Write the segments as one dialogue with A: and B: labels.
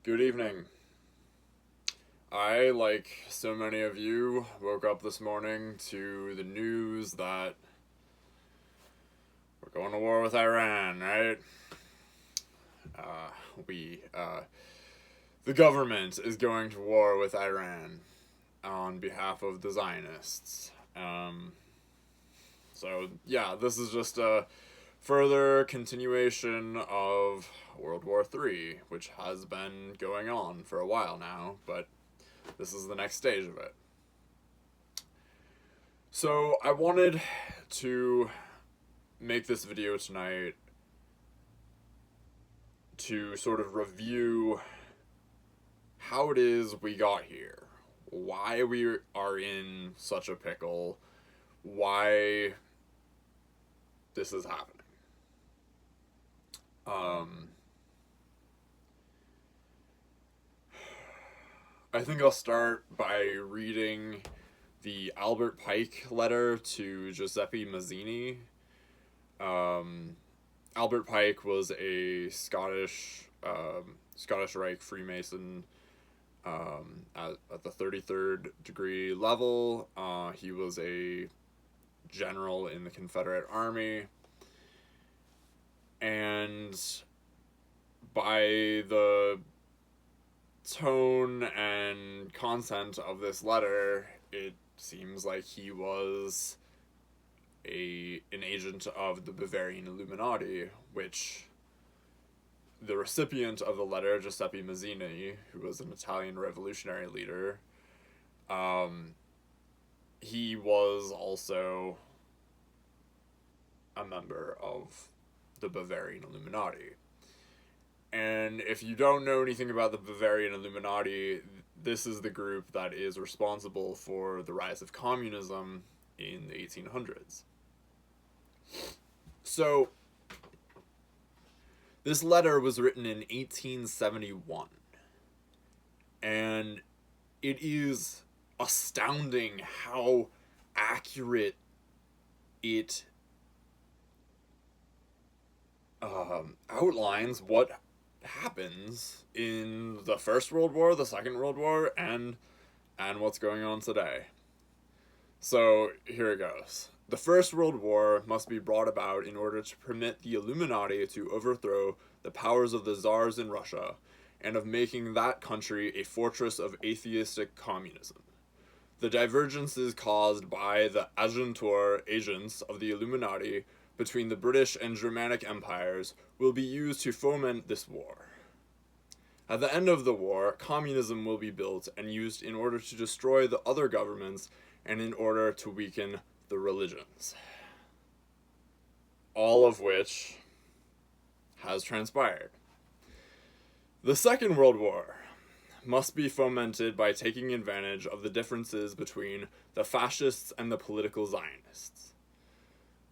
A: Good evening. I, like so many of you, woke up this morning to the news that we're going to war with Iran, right? The government is going to war with Iran on behalf of the Zionists. So, yeah, this is just a further continuation of World War III, which has been going on for a while now, but this is the next stage of it. So I wanted to make this video tonight to sort of review how it is we got here, why we are in such a pickle, why this is happening. I think I'll start by reading the Albert Pike letter to Giuseppe Mazzini. Albert Pike was a Scottish Rite Freemason at the 33rd degree level. He was a general in the Confederate Army, and by the tone and content of this letter, it seems like he was an agent of the Bavarian Illuminati, which the recipient of the letter, Giuseppe Mazzini, who was an Italian revolutionary leader, he was also a member of the Bavarian Illuminati. And if you don't know anything about the Bavarian Illuminati, this is the group that is responsible for the rise of communism in the 1800s. So, this letter was written in 1871, and it is astounding how accurate it outlines what happens in the First World War, the Second World War, and what's going on today. So here it goes. The First World War must be brought about in order to permit the Illuminati to overthrow the powers of the Tsars in Russia and of making that country a fortress of atheistic communism. The divergences caused by the agents of the Illuminati between the British and Germanic empires will be used to foment this war. At the end of the war, communism will be built and used in order to destroy the other governments and in order to weaken the religions. All of which has transpired. The Second World War must be fomented by taking advantage of the differences between the fascists and the political Zionists.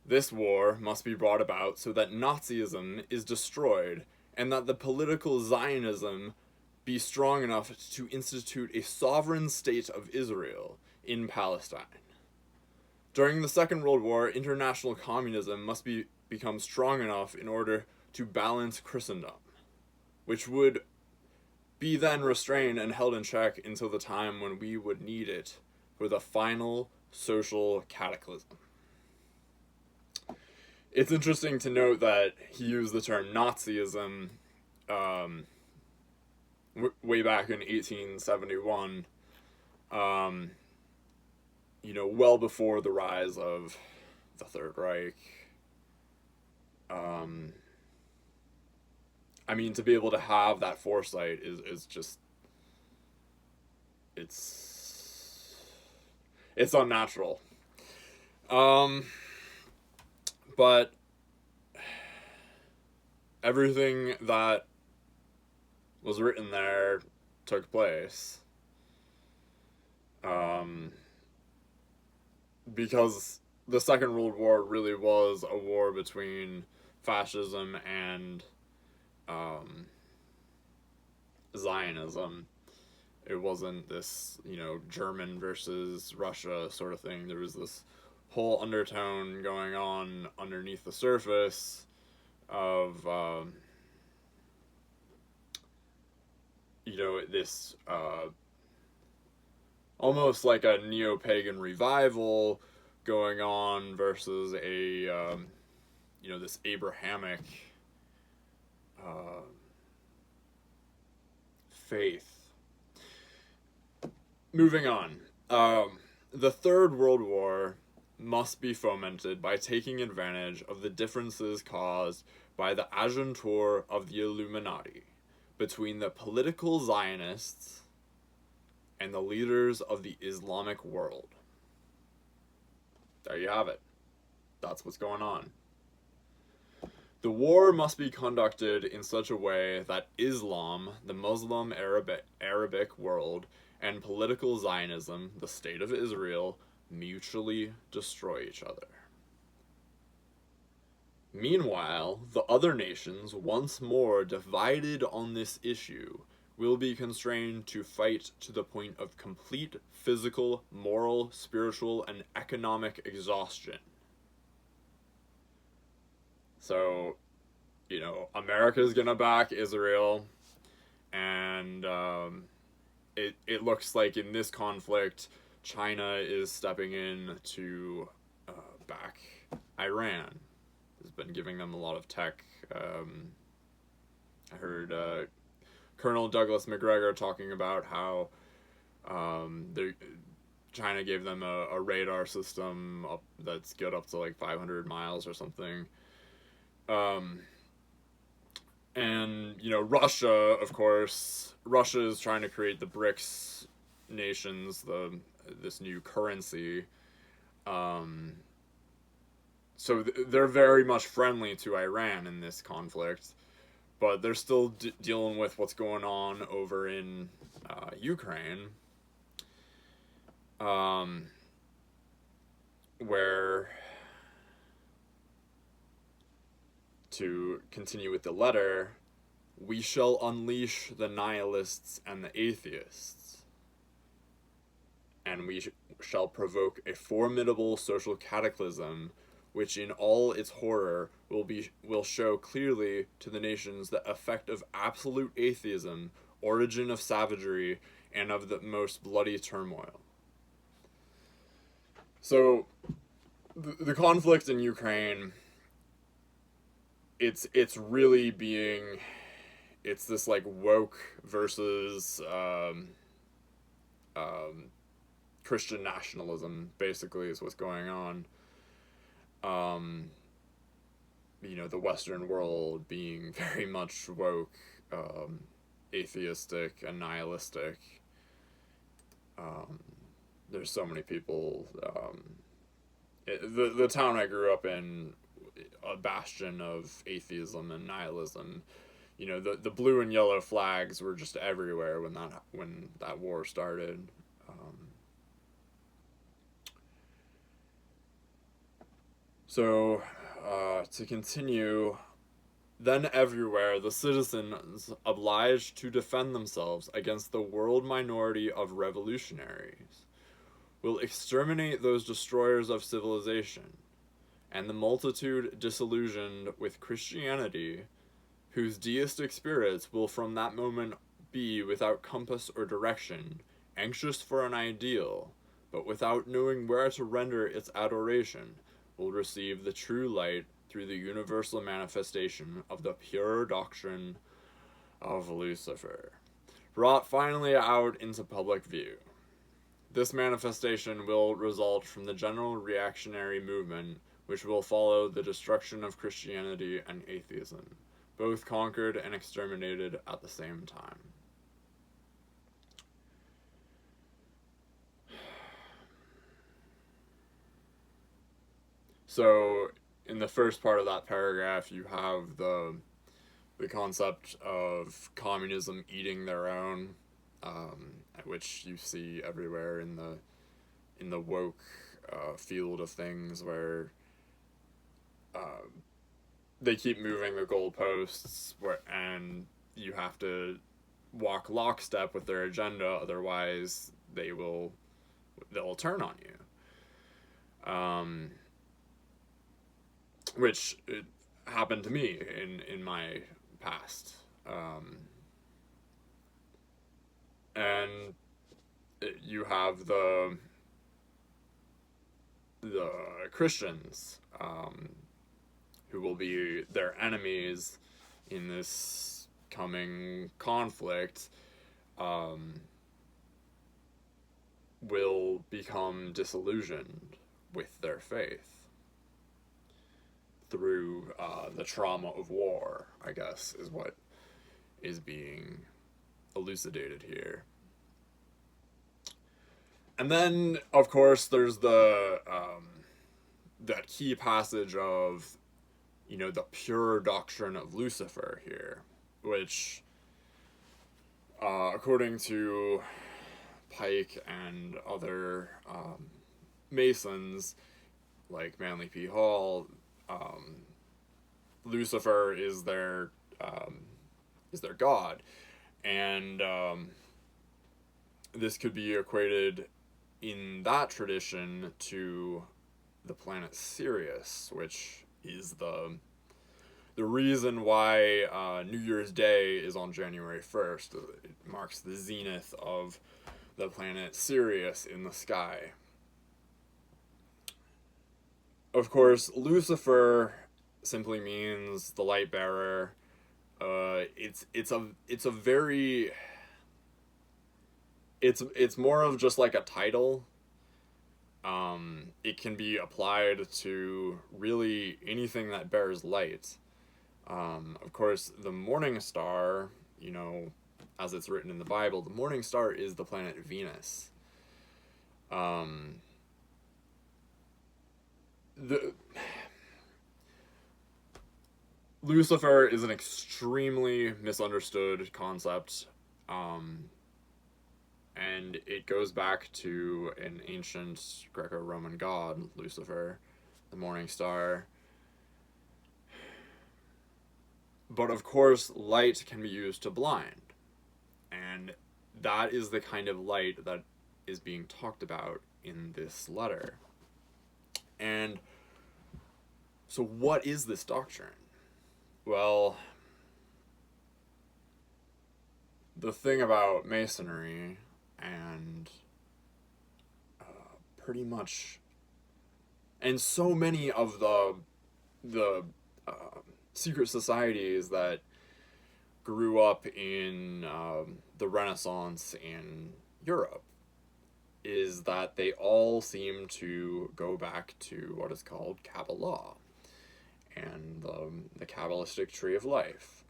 A: This war must be brought about so that Nazism is destroyed and that the political Zionism be strong enough to institute a sovereign state of Israel in Palestine. During the Second World War, international communism must become strong enough in order to balance Christendom, which would be then restrained and held in check until the time when we would need it for the final social cataclysm. It's interesting to note that he used the term Nazism way back in 1871, well before the rise of the Third Reich. To be able to have that foresight is just, it's unnatural. But everything that was written there took place. Because the Second World War really was a war between fascism and Zionism. It wasn't this, German versus Russia sort of thing. There was this whole undertone going on underneath the surface of this almost like a neo-pagan revival going on versus this Abrahamic faith. Moving on. The Third World War must be fomented by taking advantage of the differences caused by the agentur of the Illuminati between the political Zionists and the leaders of the Islamic world. There you have it. That's what's going on. The war must be conducted in such a way that Islam, the Muslim Arabic world, and political Zionism, the State of Israel, mutually destroy each other. Meanwhile, the other nations, once more divided on this issue, will be constrained to fight to the point of complete physical, moral, spiritual, and economic exhaustion. So, America's gonna back Israel, and it looks like in this conflict, China is stepping in to back Iran. Has been giving them a lot of tech. I heard Colonel Douglas McGregor talking about how China gave them a radar system that's good up to like 500 miles or something. And Russia, of course, Russia is trying to create the BRICS nations, this new currency. So they're very much friendly to Iran in this conflict, but they're still dealing with what's going on over in Ukraine, where, to continue with the letter, we shall unleash the nihilists and the atheists, and we shall provoke a formidable social cataclysm which in all its horror will show clearly to the nations the effect of absolute atheism, origin of savagery, and of the most bloody turmoil. So, the conflict in Ukraine, it's really being, it's this like woke versus Christian nationalism, basically, is what's going on. The Western world being very much woke, atheistic, and nihilistic. There's so many people. The town I grew up in, a bastion of atheism and nihilism. The blue and yellow flags were just everywhere when that war started. So, to continue, then everywhere the citizens obliged to defend themselves against the world minority of revolutionaries will exterminate those destroyers of civilization, and the multitude disillusioned with Christianity, whose deistic spirits will from that moment be without compass or direction, anxious for an ideal, but without knowing where to render its adoration, will receive the true light through the universal manifestation of the pure doctrine of Lucifer, brought finally out into public view. This manifestation will result from the general reactionary movement which will follow the destruction of Christianity and atheism, both conquered and exterminated at the same time. So, in the first part of that paragraph, you have the concept of communism eating their own, which you see everywhere in the woke field of things, where they keep moving the goalposts, and you have to walk lockstep with their agenda, otherwise they'll turn on you. Which it happened to me in my past. you have the Christians, who will be their enemies in this coming conflict, will become disillusioned with their faith through the trauma of war, I guess, is what is being elucidated here. And then, of course, there's that key passage of, the pure doctrine of Lucifer here, which, according to Pike and other Masons, like Manly P. Hall, Lucifer is their god, and this could be equated in that tradition to the planet Sirius, which is the reason why New Year's Day is on January 1st. It marks the zenith of the planet Sirius in the sky. Of course, Lucifer simply means the light bearer. It's more of just like a title. It can be applied to really anything that bears light. Of course, the morning star, as it's written in the Bible, the morning star is the planet Venus. Lucifer is an extremely misunderstood concept, and it goes back to an ancient Greco-Roman god, Lucifer, the morning star. But of course, light can be used to blind, and that is the kind of light that is being talked about in this letter. And so what is this doctrine? Well, the thing about Masonry and pretty much, and so many of the secret societies that grew up in the Renaissance in Europe, is that they all seem to go back to what is called Kabbalah and the Kabbalistic tree of life.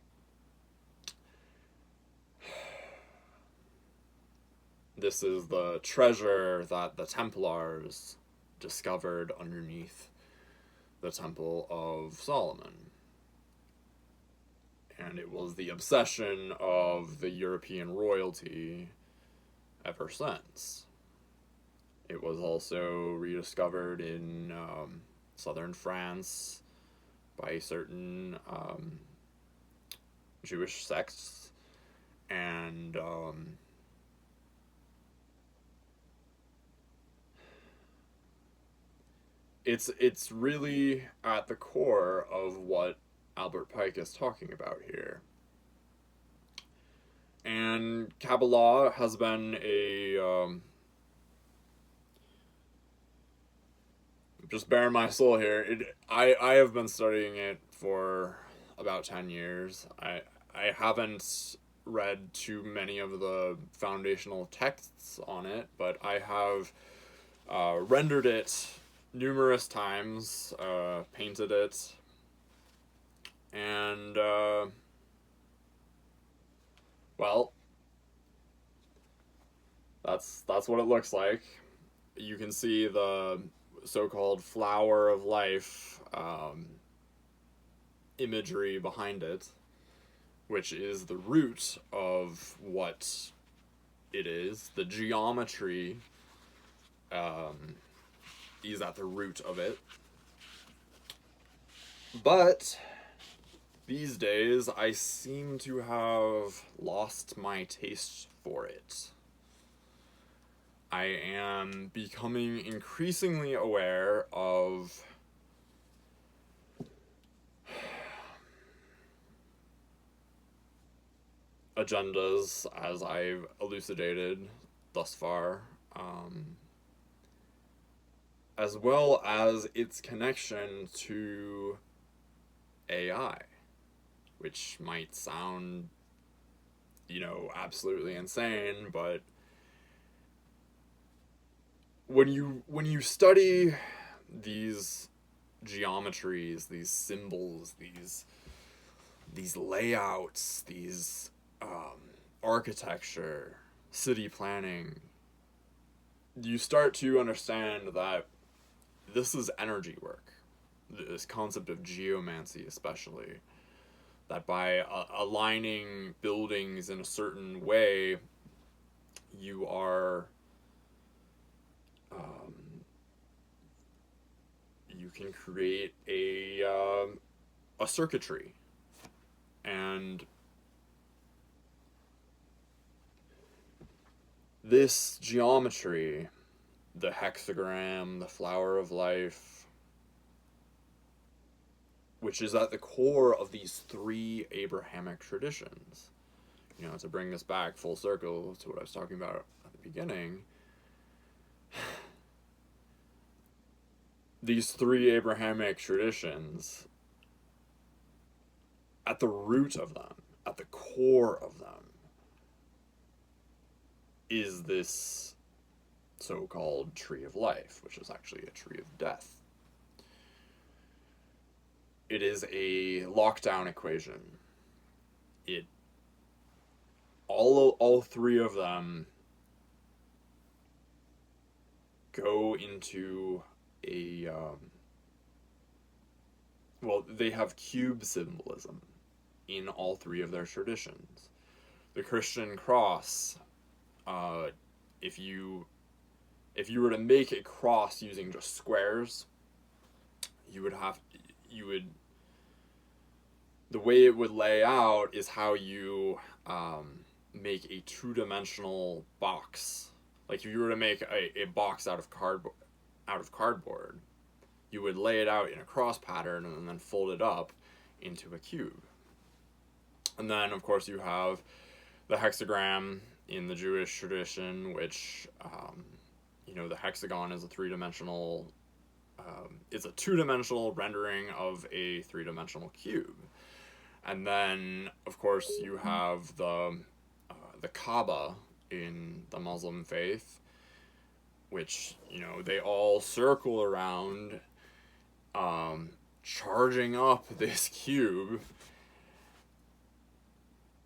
A: This is the treasure that the Templars discovered underneath the Temple of Solomon. And it was the obsession of the European royalty ever since. It was also rediscovered in southern France by certain Jewish sects, and it's really at the core of what Albert Pike is talking about here. And Kabbalah has been a just bare my soul here. I have been studying it for about 10 years. I haven't read too many of the foundational texts on it, but I have rendered it numerous times, painted it, and well, that's what it looks like. You can see the so-called flower of life imagery behind it, which is the root of what it is. The geometry is at the root of it. But these days, I seem to have lost my taste for it. I am becoming increasingly aware of agendas, as I've elucidated thus far, as well as its connection to AI, which might sound, absolutely insane, but when you study these geometries, these symbols, these layouts, these architecture, city planning, you start to understand that this is energy work. This concept of geomancy, especially, that by aligning buildings in a certain way, you are you can create a circuitry. And this geometry, the hexagram, the flower of life, which is at the core of these three Abrahamic traditions, to bring this back full circle to what I was talking about at the beginning, these three Abrahamic traditions, at the root of them, at the core of them, is this so-called tree of life, which is actually a tree of death. It is a lockdown equation. All three of them go into a they have cube symbolism in all three of their traditions. The Christian cross, if you were to make a cross using just squares, the way it would lay out is how you make a two-dimensional box. Like if you were to make a box out of cardboard, you would lay it out in a cross pattern and then fold it up into a cube. And then, of course, you have the hexagram in the Jewish tradition, which, the hexagon is a three-dimensional, it's a two-dimensional rendering of a three-dimensional cube. And then, of course, you have the Kaaba in the Muslim faith, which, they all circle around, charging up this cube.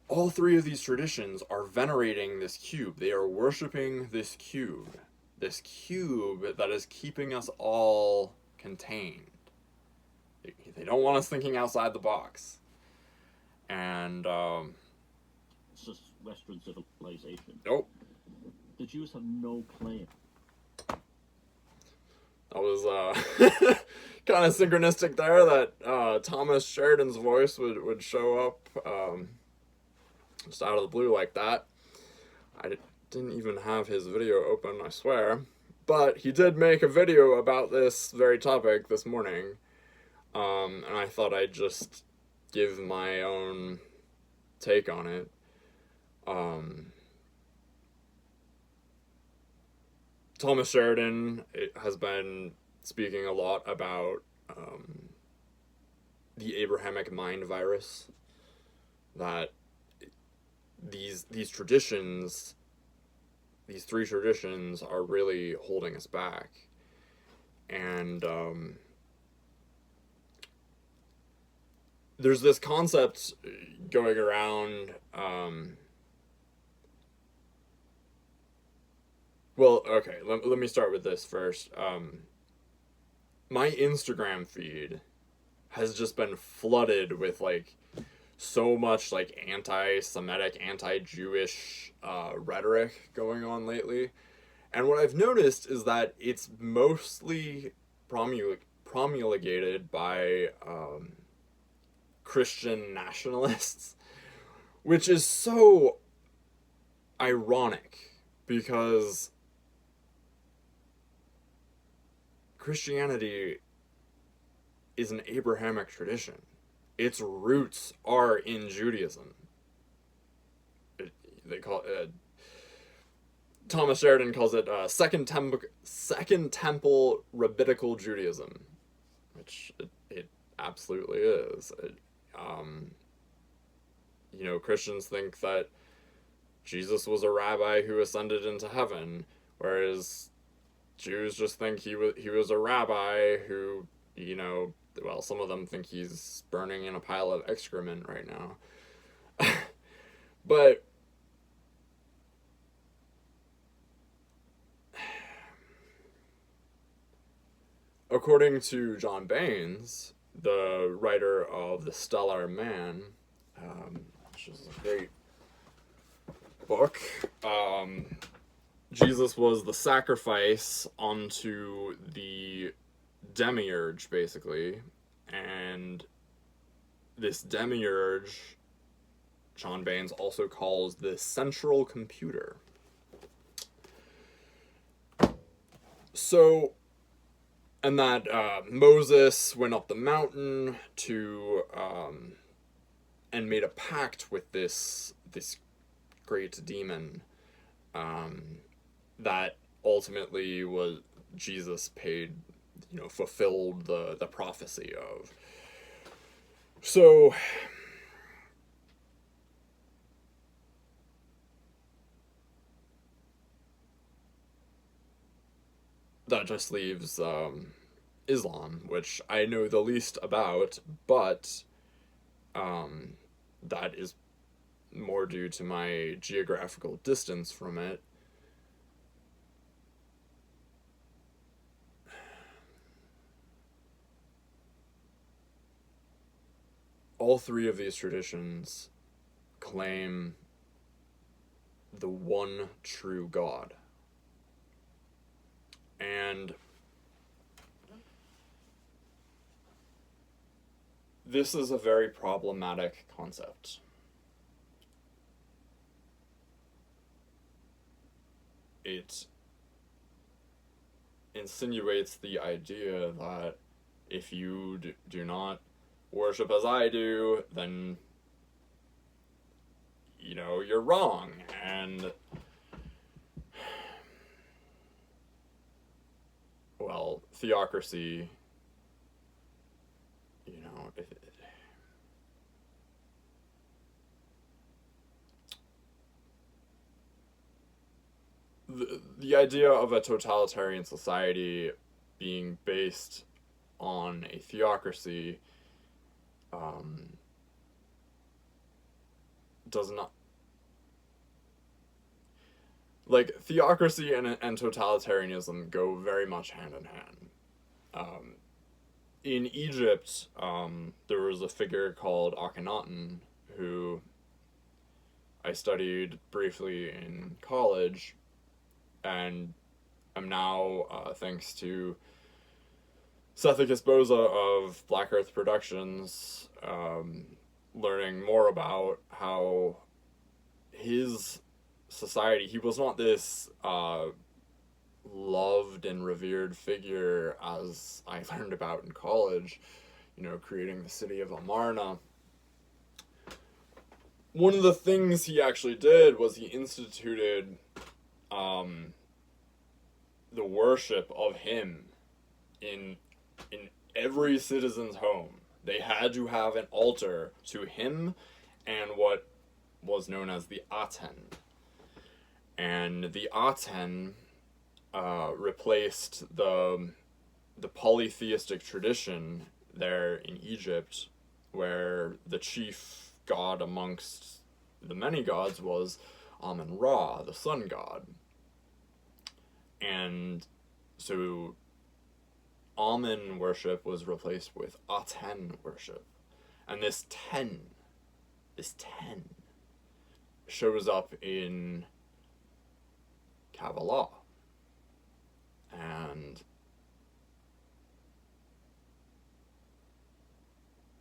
A: All three of these traditions are venerating this cube. They are worshiping this cube that is keeping us all contained. They don't want us thinking outside the box. And,
B: it's just Western civilization.
A: Nope.
B: The Jews have no claim.
A: That was kind of synchronistic there that Thomas Sheridan's voice would show up just out of the blue like that. I didn't even have his video open, I swear. But he did make a video about this very topic this morning. And I thought I'd just give my own take on it. Thomas Sheridan has been speaking a lot about the Abrahamic mind virus, that these traditions, these three traditions, are really holding us back. And there's this concept going around, let me start with this first. My Instagram feed has just been flooded with, so much, anti-Semitic, anti-Jewish rhetoric going on lately. And what I've noticed is that it's mostly promulgated by Christian nationalists, which is so ironic, because Christianity is an Abrahamic tradition. Its roots are in Judaism. They call it Thomas Sheridan calls it Second Temple Rabbinical Judaism, which it absolutely is. Christians think that Jesus was a rabbi who ascended into heaven, whereas Jews just think he was a rabbi who, some of them think he's burning in a pile of excrement right now. But according to John Baines, the writer of The Stellar Man, which is a great book, Jesus was the sacrifice onto the Demiurge, basically, and this Demiurge, John Baines also calls the central computer. So, and that Moses went up the mountain to and made a pact with this great demon that ultimately was Jesus fulfilled the prophecy of. So that just leaves Islam, which I know the least about, but that is more due to my geographical distance from it. All three of these traditions claim the one true God. And this is a very problematic concept. It insinuates the idea that if you do not worship as I do, then, you're wrong. And, well, theocracy, the idea of a totalitarian society being based on a theocracy does not, theocracy and totalitarianism go very much hand in hand. In Egypt, there was a figure called Akhenaten who I studied briefly in college, and I'm now, thanks to Sethicus Boza of Black Earth Productions, learning more about how his society, he was not this loved and revered figure as I learned about in college, creating the city of Amarna. One of the things he actually did was he instituted the worship of him in every citizen's home. They had to have an altar to him and what was known as the Aten. And the Aten replaced the polytheistic tradition there in Egypt, where the chief god amongst the many gods was Amun-Ra, the sun god. And so Amun worship was replaced with Aten worship. And this ten shows up in Kabbalah.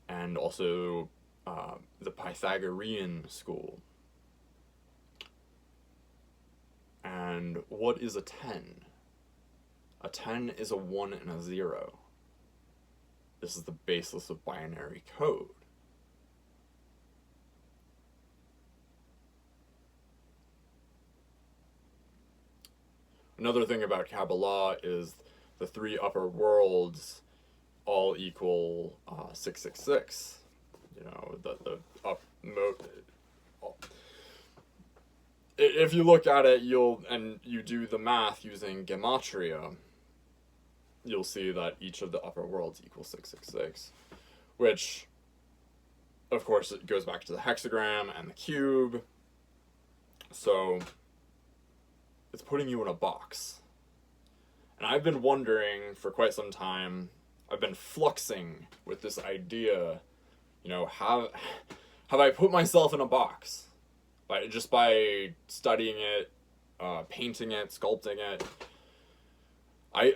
A: And also the Pythagorean school. And what is a 10? A 10 is a 1 and a 0. This is the basis of binary code. Another thing about Kabbalah is the three upper worlds all equal 666. You know, the up if you look at it, you do the math using gematria, you'll see that each of the upper worlds equals 666, which, of course, it goes back to the hexagram and the cube. So it's putting you in a box. And I've been wondering for quite some time, I've been fluxing with this idea, you know, have I put myself in a box? Just by studying it, painting it, sculpting it. I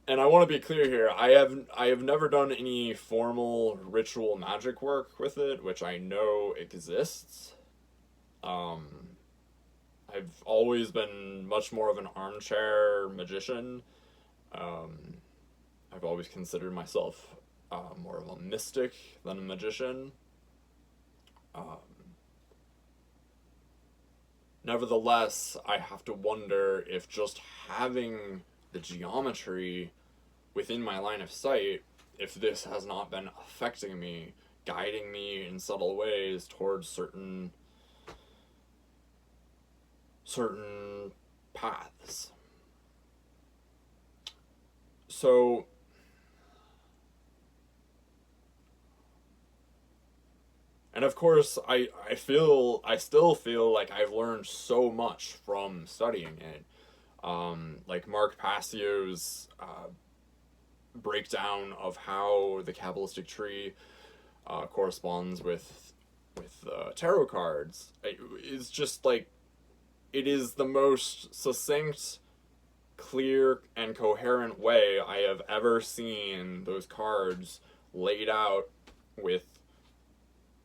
A: want to be clear here, I have never done any formal ritual magic work with it, which I know exists. I've always been much more of an armchair magician. I've always considered myself more of a mystic than a magician. Nevertheless, I have to wonder if just having the geometry within my line of sight, if this has not been affecting me, guiding me in subtle ways towards certain paths. So and of course, I still feel like I've learned so much from studying it. Like Mark Passio's breakdown of how the Kabbalistic tree corresponds with tarot cards is just like, it is the most succinct, clear, and coherent way I have ever seen those cards laid out with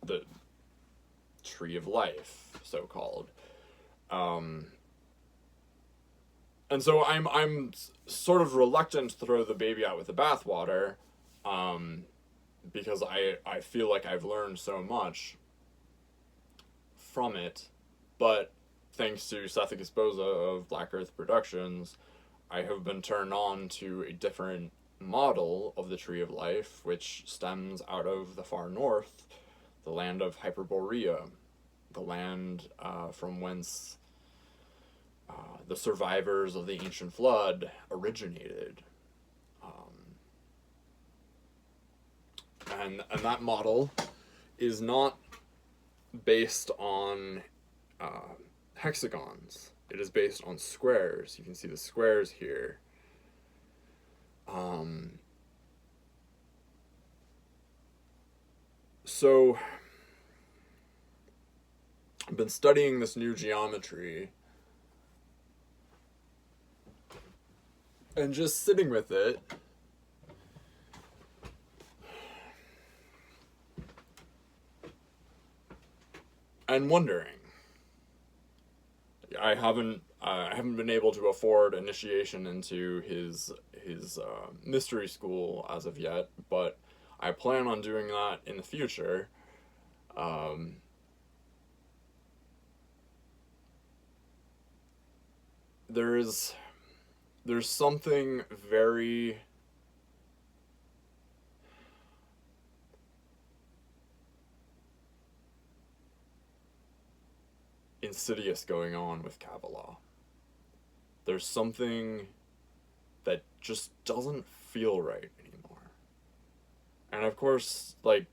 A: the tree of life, so-called. And so I'm sort of reluctant to throw the baby out with the bathwater, because I feel like I've learned so much from it, but thanks to Seth Esposa of Black Earth Productions, I have been turned on to a different model of the Tree of Life, which stems out of the far north, the land of Hyperborea, the land from whence the survivors of the ancient flood originated. And that model is not based on hexagons. It is based on squares. You can see the squares here. So I've been studying this new geometry and just sitting with it. And wondering. I haven't been able to afford initiation into his mystery school as of yet, but I plan on doing that in the future. There's something very insidious going on with Kabbalah. There's something that just doesn't feel right anymore. And of course, like,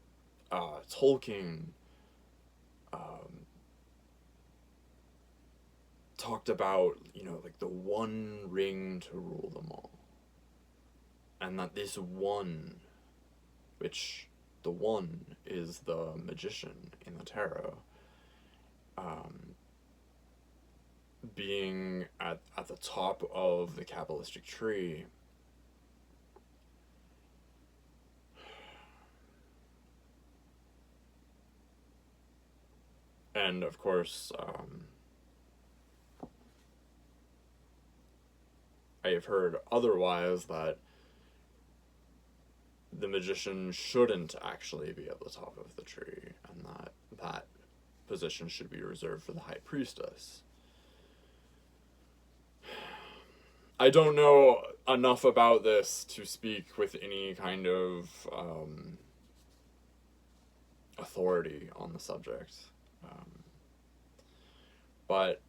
A: Tolkien talked about, you know, like the one ring to rule them all. And that this one, which the one is the magician in the tarot, being at the top of the Kabbalistic tree. And of course, I have heard otherwise, that the magician shouldn't actually be at the top of the tree, and that position should be reserved for the high priestess. I don't know enough about this to speak with any kind of authority on the subject. But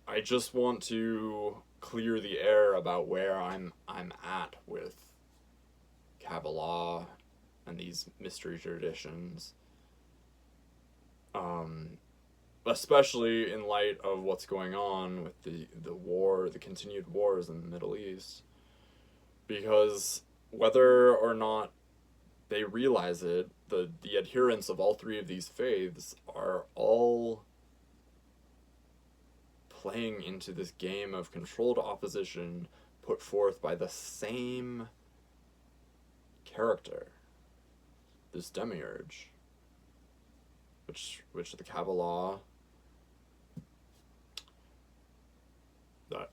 A: I just want to clear the air about where I'm at with Kabbalah and these mystery traditions. Especially in light of what's going on with the war, the continued wars in the Middle East. Because whether or not they realize it, the adherents of all three of these faiths are all playing into this game of controlled opposition put forth by the same character, this Demiurge, which the Kabbalah,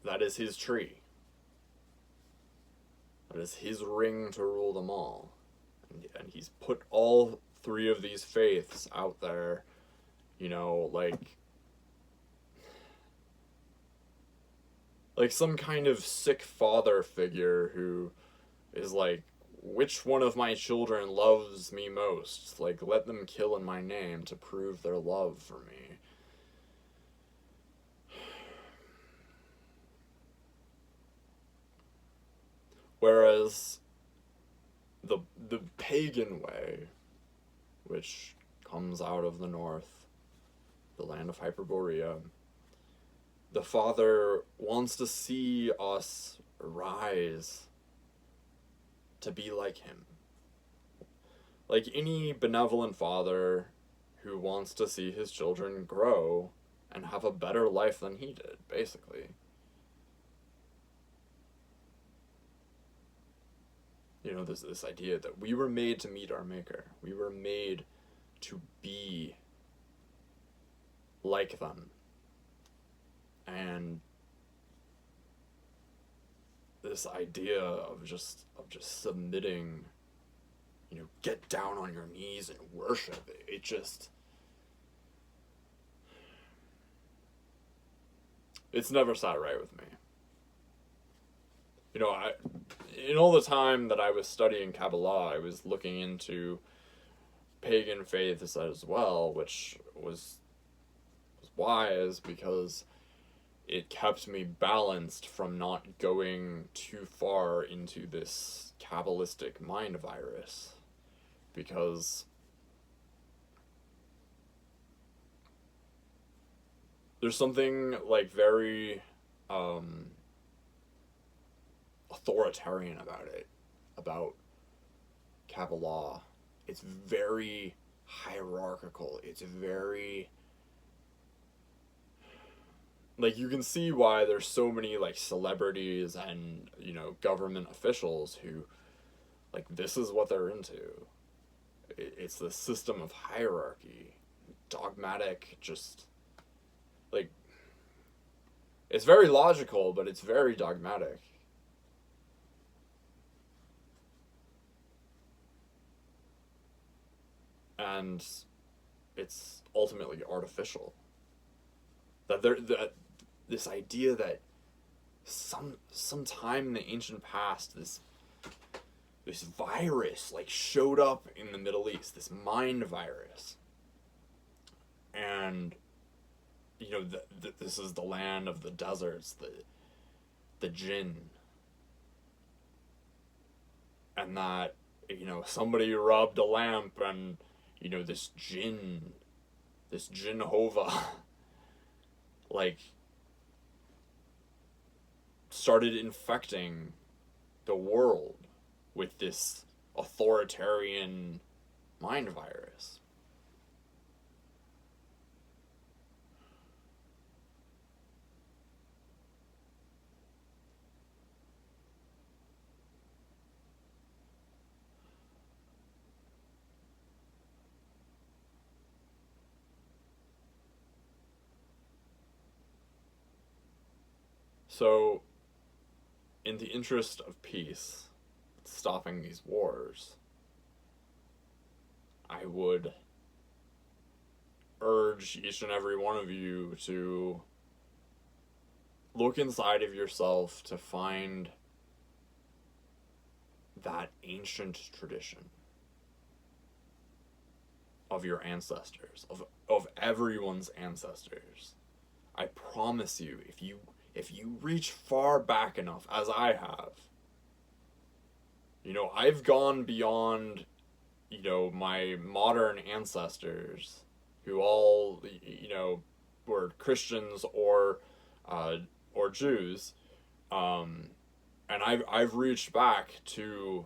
A: that is his tree. That is his ring to rule them all. And he's put all three of these faiths out there, you know, like some kind of sick father figure who is like, which one of my children loves me most? Like, let them kill in my name to prove their love for me. Whereas the pagan way, which comes out of the north, the land of Hyperborea, the Father wants to see us rise to be like him. Like any benevolent father who wants to see his children grow and have a better life than he did, basically. You know, there's this idea that we were made to meet our Maker. We were made to be like them. And this idea of just submitting, you know, get down on your knees and worship, it just, it's never sat right with me. You know, in all the time that I was studying Kabbalah, I was looking into pagan faiths as well, which was wise because it kept me balanced from not going too far into this Kabbalistic mind virus. Because there's something like very authoritarian about it, about Kabbalah. It's very hierarchical. It's very, like, you can see why there's so many, like, celebrities and, you know, government officials who, like, this is what they're into. It's the system of hierarchy, dogmatic, just, like, it's very logical, but it's very dogmatic. And it's ultimately artificial. That this idea that sometime in the ancient past, this virus like showed up in the Middle East, this mind virus, and you know this is the land of the deserts, the jinn, and that, you know, somebody rubbed a lamp and, you know, this Jehovah, like, started infecting the world with this authoritarian mind virus. So, in the interest of peace, stopping these wars, I would urge each and every one of you to look inside of yourself to find that ancient tradition of your ancestors, of everyone's ancestors. I promise you, if you reach far back enough, as I have, I've gone beyond, my modern ancestors, who all, were Christians or Jews, and I've reached back to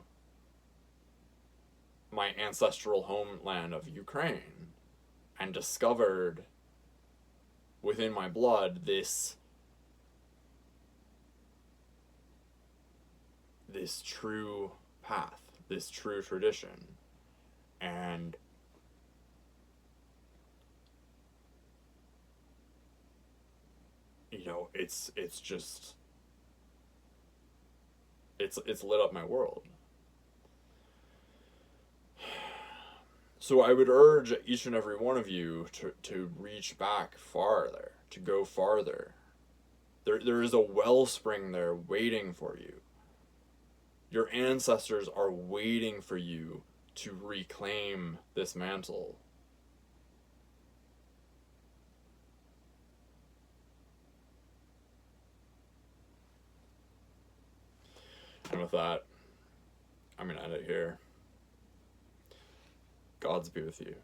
A: my ancestral homeland of Ukraine and discovered within my blood this true path, this true tradition. And it's just it's lit up my world. So I would urge each and every one of you to reach back farther, to go farther. There is a wellspring there waiting for you. Your ancestors are waiting for you to reclaim this mantle. And with that, I'm going to end it here. Gods be with you.